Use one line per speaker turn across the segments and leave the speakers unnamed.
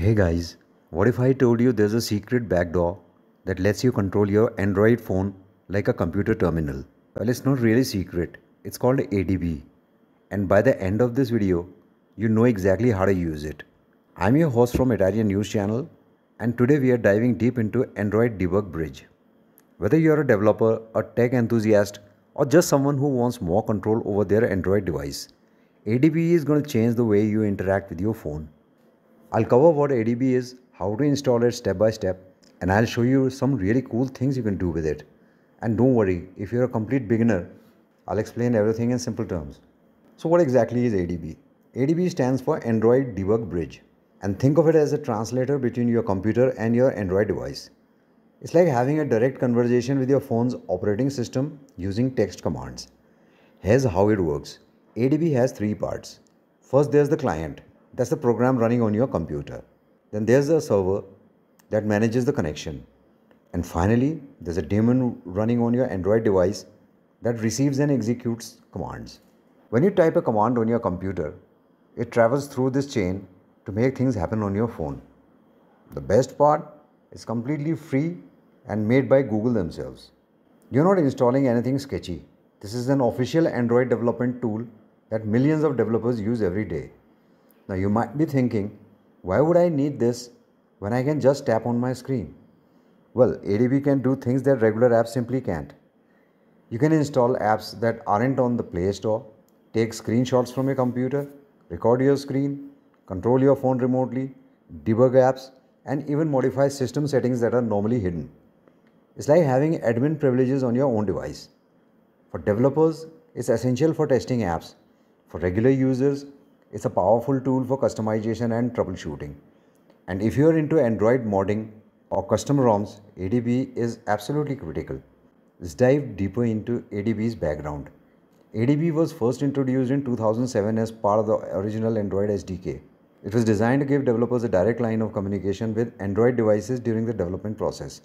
Hey guys, what if I told you there's a secret backdoor that lets you control your Android phone like a computer terminal? Well, it's not really secret. It's called ADB. And by the end of this video, you know exactly how to use it. I'm your host from Italian News Channel, and today we are diving deep into Android Debug Bridge. Whether you're a developer, a tech enthusiast, or just someone who wants more control over their Android device, ADB is going to change the way you interact with your phone. I'll cover what ADB is, how to install it step by step, and I'll show you some really cool things you can do with it. And don't worry, if you're a complete beginner, I'll explain everything in simple terms. So what exactly is ADB? ADB stands for Android Debug Bridge, and think of it as a translator between your computer and your Android device. It's like having a direct conversation with your phone's operating system using text commands. Here's how it works. ADB has three parts. First, there's the client. That's the program running on your computer. Then there's the server that manages the connection. And finally, there's a daemon running on your Android device that receives and executes commands. When you type a command on your computer, it travels through this chain to make things happen on your phone. The best part is completely free and made by Google themselves. You're not installing anything sketchy. This is an official Android development tool that millions of developers use every day. Now you might be thinking, why would I need this when I can just tap on my screen? Well, ADB can do things that regular apps simply can't. You can install apps that aren't on the Play Store, take screenshots from your computer, record your screen, control your phone remotely, debug apps, and even modify system settings that are normally hidden. It's like having admin privileges on your own device. For developers, it's essential for testing apps. For regular users, it's a powerful tool for customization and troubleshooting. And if you're into Android modding or custom ROMs, ADB is absolutely critical. Let's dive deeper into ADB's background. ADB was first introduced in 2007 as part of the original Android SDK. It was designed to give developers a direct line of communication with Android devices during the development process.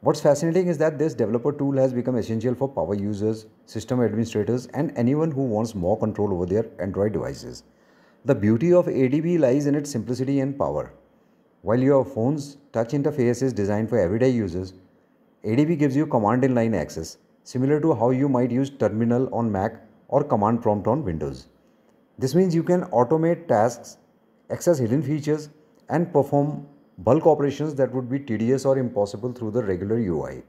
What's fascinating is that this developer tool has become essential for power users, system administrators, and anyone who wants more control over their Android devices. The beauty of ADB lies in its simplicity and power. While your phone's touch interface is designed for everyday users, ADB gives you command-in-line access, similar to how you might use Terminal on Mac or Command Prompt on Windows. This means you can automate tasks, access hidden features, and perform bulk operations that would be tedious or impossible through the regular UI.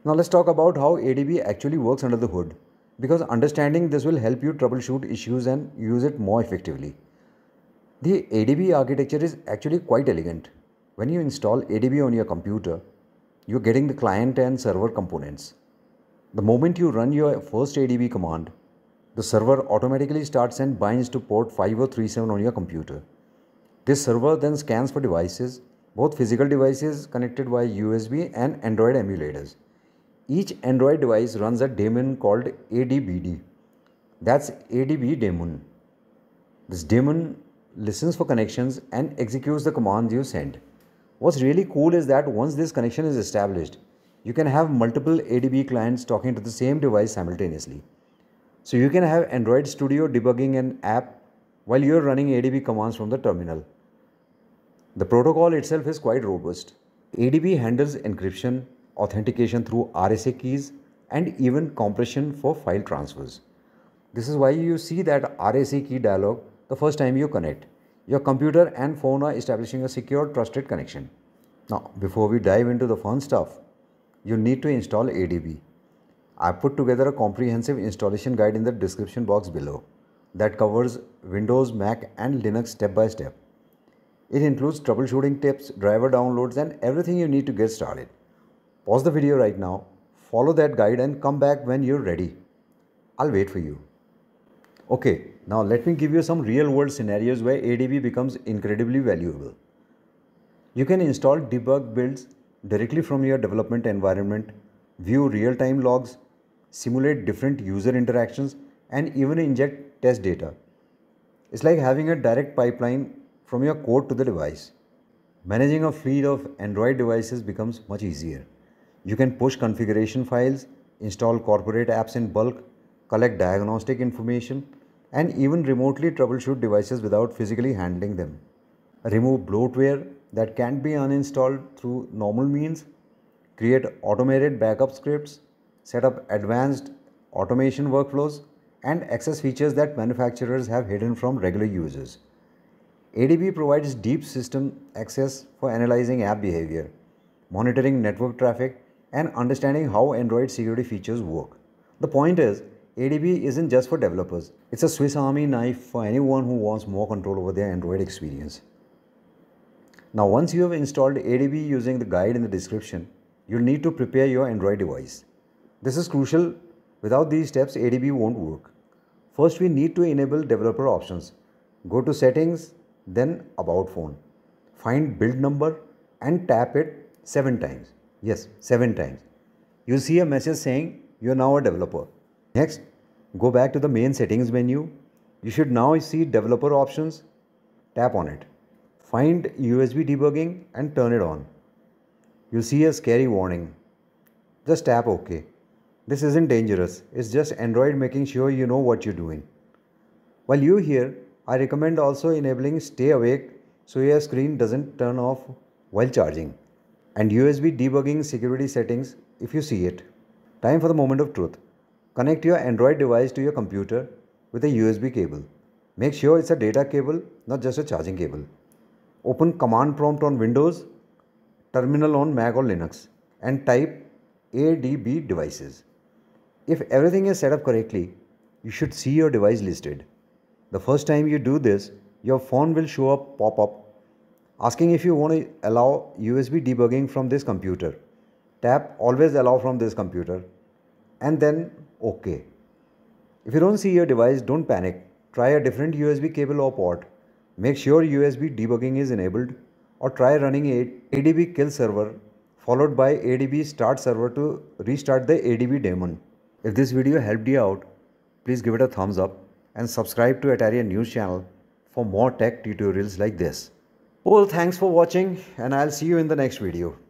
Now let's talk about how ADB actually works under the hood, because understanding this will help you troubleshoot issues and use it more effectively. The ADB architecture is actually quite elegant. When you install ADB on your computer, you're getting the client and server components. The moment you run your first ADB command, the server automatically starts and binds to port 5037 on your computer. This server then scans for devices, both physical devices connected via USB and Android emulators. Each Android device runs a daemon called adbd. That's ADB daemon. This daemon listens for connections and executes the commands you send. What's really cool is that once this connection is established, you can have multiple ADB clients talking to the same device simultaneously. So you can have Android Studio debugging an app while you're running ADB commands from the terminal. The protocol itself is quite robust. ADB handles encryption, authentication through RSA keys, and even compression for file transfers. This is why you see that RSA key dialog the first time you connect. Your computer and phone are establishing a secure, trusted connection. Now, before we dive into the fun stuff, you need to install ADB. I put together a comprehensive installation guide in the description box below that covers Windows, Mac, and Linux step by step. It includes troubleshooting tips, driver downloads, and everything you need to get started. Pause the video right now, follow that guide, and come back when you're ready. I'll wait for you. Okay, now let me give you some real-world scenarios where ADB becomes incredibly valuable. You can install debug builds directly from your development environment, view real-time logs, simulate different user interactions, and even inject test data. It's like having a direct pipeline from your code to the device. Managing a fleet of Android devices becomes much easier. You can push configuration files, install corporate apps in bulk, collect diagnostic information, and even remotely troubleshoot devices without physically handling them. remove bloatware that can't be uninstalled through normal means, create automated backup scripts, set up advanced automation workflows, and access features that manufacturers have hidden from regular users. ADB provides deep system access for analyzing app behavior, monitoring network traffic, and understanding how Android security features work. The point is, ADB isn't just for developers, it's a Swiss Army knife for anyone who wants more control over their Android experience. Now, once you have installed ADB using the guide in the description, you'll need to prepare your Android device. This is crucial. Without these steps, ADB won't work. First, we need to enable developer options. Go to Settings, then About Phone. Find Build Number and tap it 7 times. Yes, 7 times. You'll see a message saying you're now a developer. Next, go back to the main settings menu. You should now see developer options. Tap on it. Find USB debugging and turn it on. You'll see a scary warning. Just tap OK. This isn't dangerous. It's just Android making sure you know what you're doing. While you're here, I recommend also enabling Stay Awake so your screen doesn't turn off while charging. And USB debugging security settings if you see it. Time for the moment of truth. Connect your Android device to your computer with a USB cable. Make sure it's a data cable, not just a charging cable. Open Command Prompt on Windows, Terminal on Mac or Linux, and type adb devices. If everything is set up correctly, you should see your device listed. The first time you do this, your phone will show a pop-up asking if you want to allow USB debugging from this computer. Tap Always Allow from this computer and then OK. If you don't see your device, don't panic. Try a different USB cable or port. Make sure USB debugging is enabled, or try running adb kill server followed by adb start server to restart the adb daemon. If this video helped you out, please give it a thumbs up and subscribe to Atarian News channel for more tech tutorials like this. Well, thanks for watching and I'll see you in the next video.